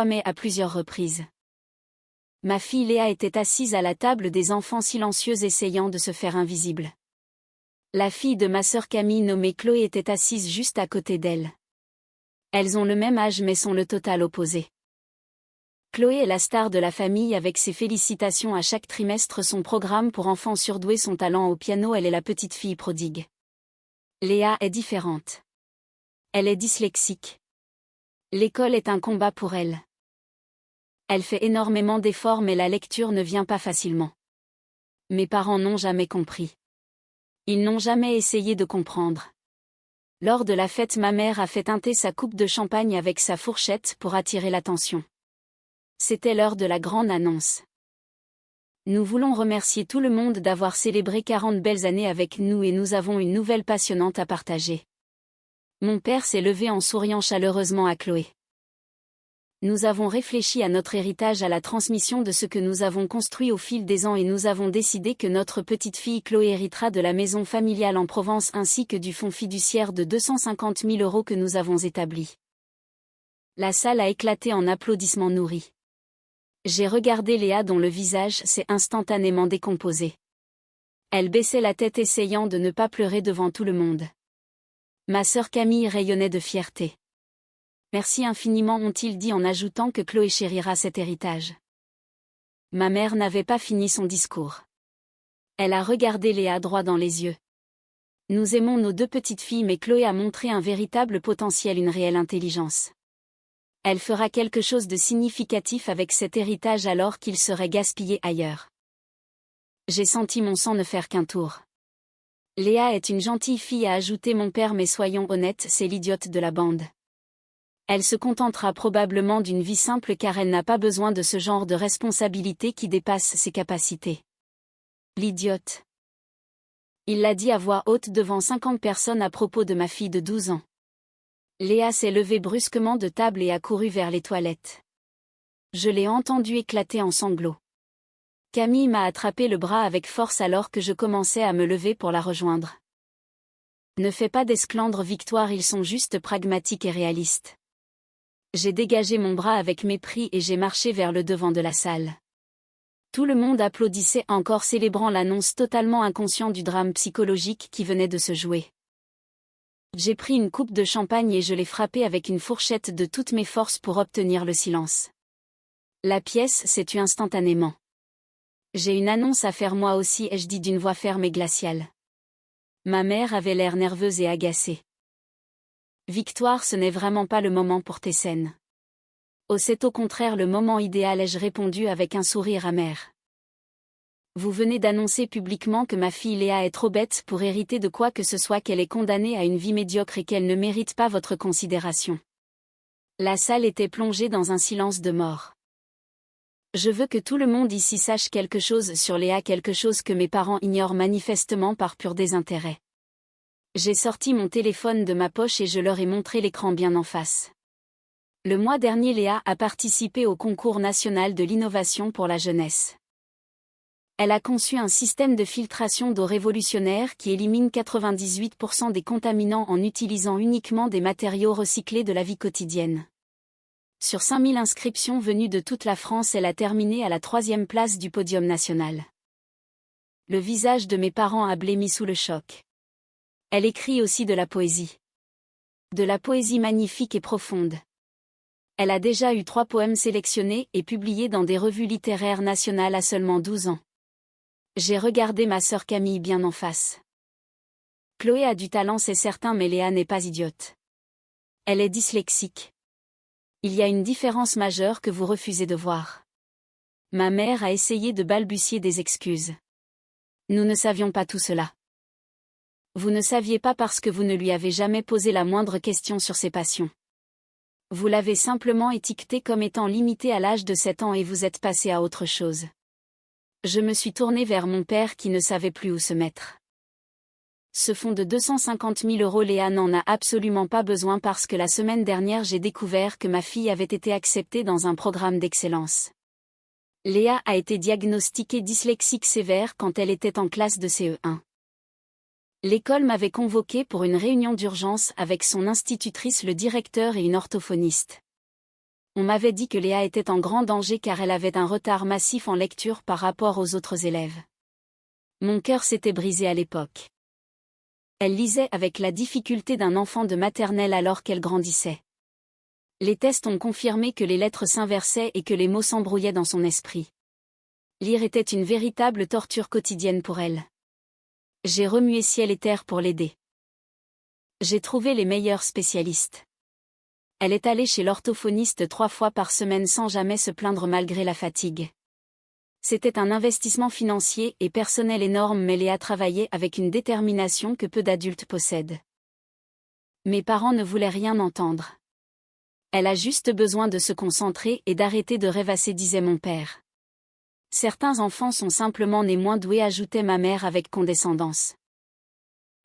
mais à plusieurs reprises. Ma fille Léa était assise à la table des enfants silencieux essayant de se faire invisible. La fille de ma sœur Camille nommée Chloé était assise juste à côté d'elle. Elles ont le même âge mais sont le total opposé. Chloé est la star de la famille avec ses félicitations à chaque trimestre, son programme pour enfants surdoués, son talent au piano, elle est la petite fille prodigue. Léa est différente. Elle est dyslexique. L'école est un combat pour elle. Elle fait énormément d'efforts mais la lecture ne vient pas facilement. Mes parents n'ont jamais compris. Ils n'ont jamais essayé de comprendre. Lors de la fête, ma mère a fait teinter sa coupe de champagne avec sa fourchette pour attirer l'attention. C'était l'heure de la grande annonce. Nous voulons remercier tout le monde d'avoir célébré 40 belles années avec nous et nous avons une nouvelle passionnante à partager. Mon père s'est levé en souriant chaleureusement à Chloé. Nous avons réfléchi à notre héritage, à la transmission de ce que nous avons construit au fil des ans et nous avons décidé que notre petite fille Chloé héritera de la maison familiale en Provence ainsi que du fonds fiduciaire de 250 000 € que nous avons établi. La salle a éclaté en applaudissements nourris. J'ai regardé Léa dont le visage s'est instantanément décomposé. Elle baissait la tête essayant de ne pas pleurer devant tout le monde. Ma sœur Camille rayonnait de fierté. Merci infiniment, ont-ils dit en ajoutant que Chloé chérira cet héritage. Ma mère n'avait pas fini son discours. Elle a regardé Léa droit dans les yeux. Nous aimons nos deux petites filles mais Chloé a montré un véritable potentiel, une réelle intelligence. Elle fera quelque chose de significatif avec cet héritage alors qu'il serait gaspillé ailleurs. J'ai senti mon sang ne faire qu'un tour. Léa est une gentille fille, a ajouté mon père, mais soyons honnêtes, c'est l'idiote de la bande. Elle se contentera probablement d'une vie simple car elle n'a pas besoin de ce genre de responsabilité qui dépasse ses capacités. L'idiote. Il l'a dit à voix haute devant 50 personnes à propos de ma fille de 12 ans. Léa s'est levée brusquement de table et a couru vers les toilettes. Je l'ai entendue éclater en sanglots. Camille m'a attrapé le bras avec force alors que je commençais à me lever pour la rejoindre. Ne fais pas d'esclandre, Victoire, ils sont juste pragmatiques et réalistes. J'ai dégagé mon bras avec mépris et j'ai marché vers le devant de la salle. Tout le monde applaudissait encore, célébrant l'annonce, totalement inconscient du drame psychologique qui venait de se jouer. J'ai pris une coupe de champagne et je l'ai frappée avec une fourchette de toutes mes forces pour obtenir le silence. La pièce s'est tue instantanément. J'ai une annonce à faire moi aussi, ai-je dit d'une voix ferme et glaciale. Ma mère avait l'air nerveuse et agacée. Victoire, ce n'est vraiment pas le moment pour tes scènes. Oh, c'est au contraire le moment idéal, ai-je répondu avec un sourire amer. Vous venez d'annoncer publiquement que ma fille Léa est trop bête pour hériter de quoi que ce soit, qu'elle est condamnée à une vie médiocre et qu'elle ne mérite pas votre considération. La salle était plongée dans un silence de mort. Je veux que tout le monde ici sache quelque chose sur Léa, quelque chose que mes parents ignorent manifestement par pur désintérêt. J'ai sorti mon téléphone de ma poche et je leur ai montré l'écran bien en face. Le mois dernier, Léa a participé au concours national de l'innovation pour la jeunesse. Elle a conçu un système de filtration d'eau révolutionnaire qui élimine 98% des contaminants en utilisant uniquement des matériaux recyclés de la vie quotidienne. Sur 5000 inscriptions venues de toute la France, elle a terminé à la 3e place du podium national. Le visage de mes parents a blêmi sous le choc. Elle écrit aussi de la poésie. De la poésie magnifique et profonde. Elle a déjà eu 3 poèmes sélectionnés et publiés dans des revues littéraires nationales à seulement 12 ans. J'ai regardé ma sœur Camille bien en face. Chloé a du talent, c'est certain, mais Léa n'est pas idiote. Elle est dyslexique. Il y a une différence majeure que vous refusez de voir. Ma mère a essayé de balbutier des excuses. Nous ne savions pas tout cela. Vous ne saviez pas parce que vous ne lui avez jamais posé la moindre question sur ses passions. Vous l'avez simplement étiquetée comme étant limitée à l'âge de 7 ans et vous êtes passé à autre chose. Je me suis tournée vers mon père qui ne savait plus où se mettre. Ce fonds de 250 000 €, Léa n'en a absolument pas besoin parce que la semaine dernière j'ai découvert que ma fille avait été acceptée dans un programme d'excellence. Léa a été diagnostiquée dyslexique sévère quand elle était en classe de CE1. L'école m'avait convoquée pour une réunion d'urgence avec son institutrice, le directeur et une orthophoniste. On m'avait dit que Léa était en grand danger car elle avait un retard massif en lecture par rapport aux autres élèves. Mon cœur s'était brisé à l'époque. Elle lisait avec la difficulté d'un enfant de maternelle alors qu'elle grandissait. Les tests ont confirmé que les lettres s'inversaient et que les mots s'embrouillaient dans son esprit. Lire était une véritable torture quotidienne pour elle. J'ai remué ciel et terre pour l'aider. J'ai trouvé les meilleurs spécialistes. Elle est allée chez l'orthophoniste 3 fois par semaine sans jamais se plaindre malgré la fatigue. C'était un investissement financier et personnel énorme, mais Léa travaillait avec une détermination que peu d'adultes possèdent. Mes parents ne voulaient rien entendre. Elle a juste besoin de se concentrer et d'arrêter de rêvasser, disait mon père. Certains enfants sont simplement nés moins doués, ajoutait ma mère avec condescendance.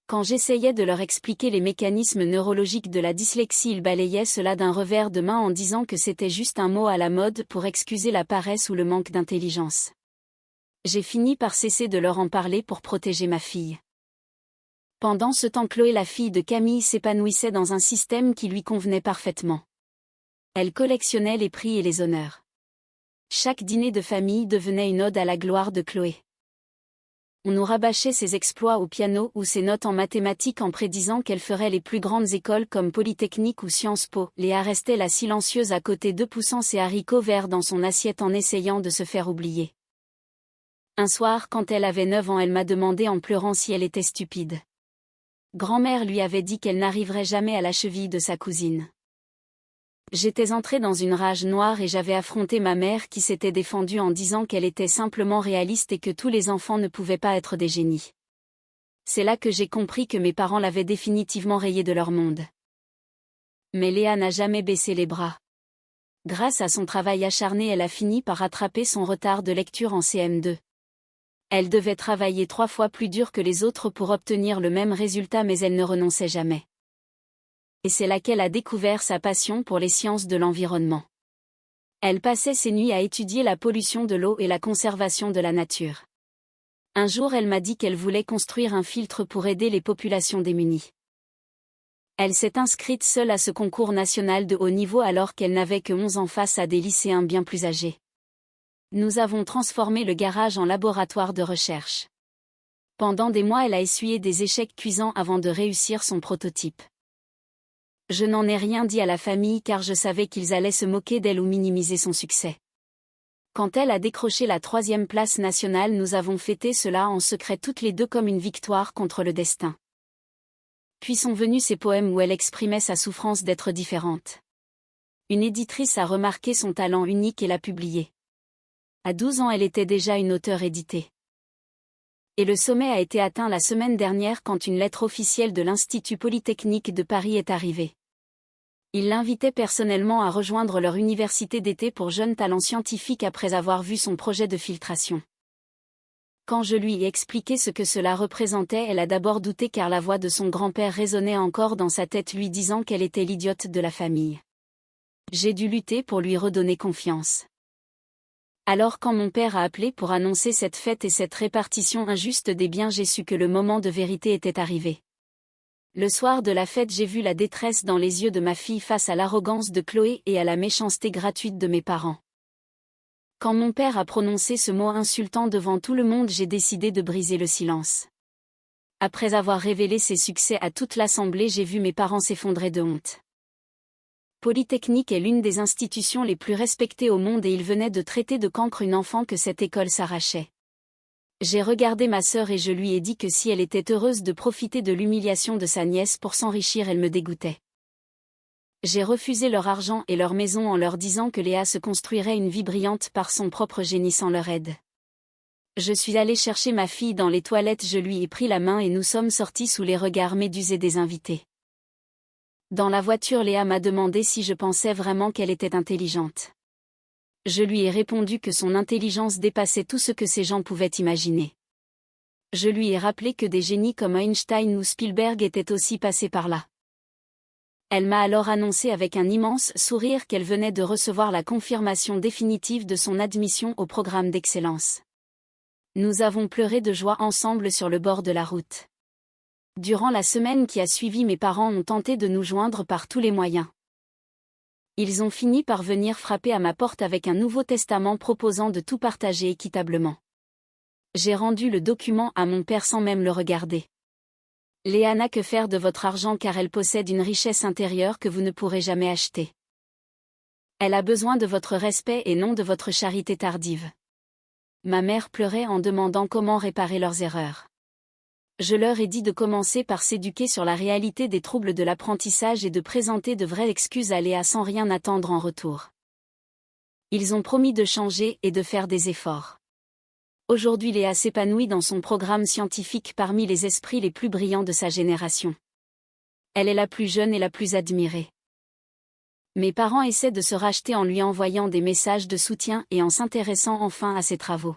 Quand j'essayais de leur expliquer les mécanismes neurologiques de la dyslexie, ils balayaient cela d'un revers de main en disant que c'était juste un mot à la mode pour excuser la paresse ou le manque d'intelligence. J'ai fini par cesser de leur en parler pour protéger ma fille. Pendant ce temps, Chloé, la fille de Camille, s'épanouissait dans un système qui lui convenait parfaitement. Elle collectionnait les prix et les honneurs. Chaque dîner de famille devenait une ode à la gloire de Chloé. On nous rabâchait ses exploits au piano ou ses notes en mathématiques en prédisant qu'elle ferait les plus grandes écoles comme Polytechnique ou Sciences Po. Léa restait la silencieuse à côté d'eux, poussant ses haricots verts dans son assiette en essayant de se faire oublier. Un soir, quand elle avait 9 ans, elle m'a demandé en pleurant si elle était stupide. Grand-mère lui avait dit qu'elle n'arriverait jamais à la cheville de sa cousine. J'étais entrée dans une rage noire et j'avais affronté ma mère qui s'était défendue en disant qu'elle était simplement réaliste et que tous les enfants ne pouvaient pas être des génies. C'est là que j'ai compris que mes parents l'avaient définitivement rayée de leur monde. Mais Léa n'a jamais baissé les bras. Grâce à son travail acharné, elle a fini par rattraper son retard de lecture en CM2. Elle devait travailler 3 fois plus dur que les autres pour obtenir le même résultat, mais elle ne renonçait jamais. Et c'est là qu'elle a découvert sa passion pour les sciences de l'environnement. Elle passait ses nuits à étudier la pollution de l'eau et la conservation de la nature. Un jour, elle m'a dit qu'elle voulait construire un filtre pour aider les populations démunies. Elle s'est inscrite seule à ce concours national de haut niveau alors qu'elle n'avait que 11 ans face à des lycéens bien plus âgés. Nous avons transformé le garage en laboratoire de recherche. Pendant des mois, elle a essuyé des échecs cuisants avant de réussir son prototype. Je n'en ai rien dit à la famille car je savais qu'ils allaient se moquer d'elle ou minimiser son succès. Quand elle a décroché la 3e place nationale, nous avons fêté cela en secret toutes les deux comme une victoire contre le destin. Puis sont venus ses poèmes où elle exprimait sa souffrance d'être différente. Une éditrice a remarqué son talent unique et l'a publié. À 12 ans, elle était déjà une auteure éditée. Et le sommet a été atteint la semaine dernière quand une lettre officielle de l'Institut Polytechnique de Paris est arrivée. Ils l'invitaient personnellement à rejoindre leur université d'été pour jeunes talents scientifiques après avoir vu son projet de filtration. Quand je lui ai expliqué ce que cela représentait, elle a d'abord douté car la voix de son grand-père résonnait encore dans sa tête lui disant qu'elle était l'idiote de la famille. J'ai dû lutter pour lui redonner confiance. Alors quand mon père a appelé pour annoncer cette fête et cette répartition injuste des biens, j'ai su que le moment de vérité était arrivé. Le soir de la fête, j'ai vu la détresse dans les yeux de ma fille face à l'arrogance de Chloé et à la méchanceté gratuite de mes parents. Quand mon père a prononcé ce mot insultant devant tout le monde, j'ai décidé de briser le silence. Après avoir révélé ses succès à toute l'assemblée, j'ai vu mes parents s'effondrer de honte. Polytechnique est l'une des institutions les plus respectées au monde et il venait de traiter de cancre une enfant que cette école s'arrachait. J'ai regardé ma sœur et je lui ai dit que si elle était heureuse de profiter de l'humiliation de sa nièce pour s'enrichir, elle me dégoûtait. J'ai refusé leur argent et leur maison en leur disant que Léa se construirait une vie brillante par son propre génie sans leur aide. Je suis allée chercher ma fille dans les toilettes, je lui ai pris la main et nous sommes sortis sous les regards médusés des invités. Dans la voiture, Léa m'a demandé si je pensais vraiment qu'elle était intelligente. Je lui ai répondu que son intelligence dépassait tout ce que ces gens pouvaient imaginer. Je lui ai rappelé que des génies comme Einstein ou Spielberg étaient aussi passés par là. Elle m'a alors annoncé avec un immense sourire qu'elle venait de recevoir la confirmation définitive de son admission au programme d'excellence. Nous avons pleuré de joie ensemble sur le bord de la route. Durant la semaine qui a suivi, mes parents ont tenté de nous joindre par tous les moyens. Ils ont fini par venir frapper à ma porte avec un Nouveau Testament proposant de tout partager équitablement. J'ai rendu le document à mon père sans même le regarder. Léa n'a que faire de votre argent car elle possède une richesse intérieure que vous ne pourrez jamais acheter. Elle a besoin de votre respect et non de votre charité tardive. Ma mère pleurait en demandant comment réparer leurs erreurs. Je leur ai dit de commencer par s'éduquer sur la réalité des troubles de l'apprentissage et de présenter de vraies excuses à Léa sans rien attendre en retour. Ils ont promis de changer et de faire des efforts. Aujourd'hui Léa s'épanouit dans son programme scientifique parmi les esprits les plus brillants de sa génération. Elle est la plus jeune et la plus admirée. Mes parents essaient de se racheter en lui envoyant des messages de soutien et en s'intéressant enfin à ses travaux.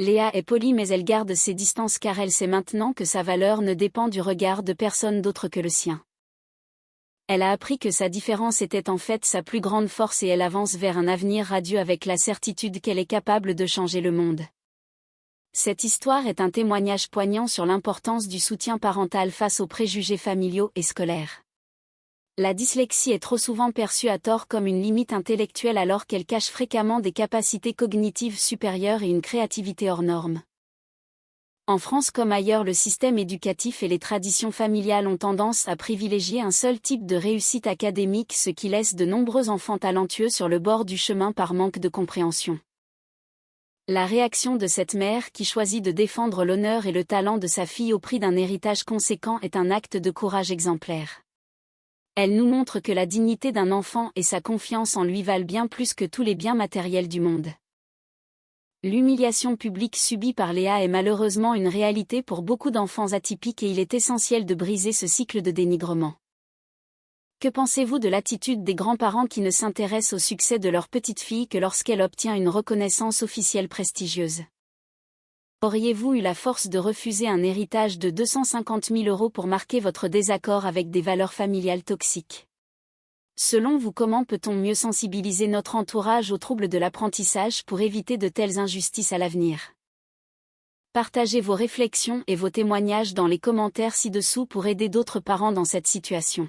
Léa est polie mais elle garde ses distances car elle sait maintenant que sa valeur ne dépend du regard de personne d'autre que le sien. Elle a appris que sa différence était en fait sa plus grande force et elle avance vers un avenir radieux avec la certitude qu'elle est capable de changer le monde. Cette histoire est un témoignage poignant sur l'importance du soutien parental face aux préjugés familiaux et scolaires. La dyslexie est trop souvent perçue à tort comme une limite intellectuelle alors qu'elle cache fréquemment des capacités cognitives supérieures et une créativité hors norme. En France comme ailleurs, le système éducatif et les traditions familiales ont tendance à privilégier un seul type de réussite académique, ce qui laisse de nombreux enfants talentueux sur le bord du chemin par manque de compréhension. La réaction de cette mère qui choisit de défendre l'honneur et le talent de sa fille au prix d'un héritage conséquent est un acte de courage exemplaire. Elle nous montre que la dignité d'un enfant et sa confiance en lui valent bien plus que tous les biens matériels du monde. L'humiliation publique subie par Léa est malheureusement une réalité pour beaucoup d'enfants atypiques et il est essentiel de briser ce cycle de dénigrement. Que pensez-vous de l'attitude des grands-parents qui ne s'intéressent au succès de leur petite fille que lorsqu'elle obtient une reconnaissance officielle prestigieuse? Auriez-vous eu la force de refuser un héritage de 250 000 € pour marquer votre désaccord avec des valeurs familiales toxiques? Selon vous, comment peut-on mieux sensibiliser notre entourage aux troubles de l'apprentissage pour éviter de telles injustices à l'avenir? Partagez vos réflexions et vos témoignages dans les commentaires ci-dessous pour aider d'autres parents dans cette situation.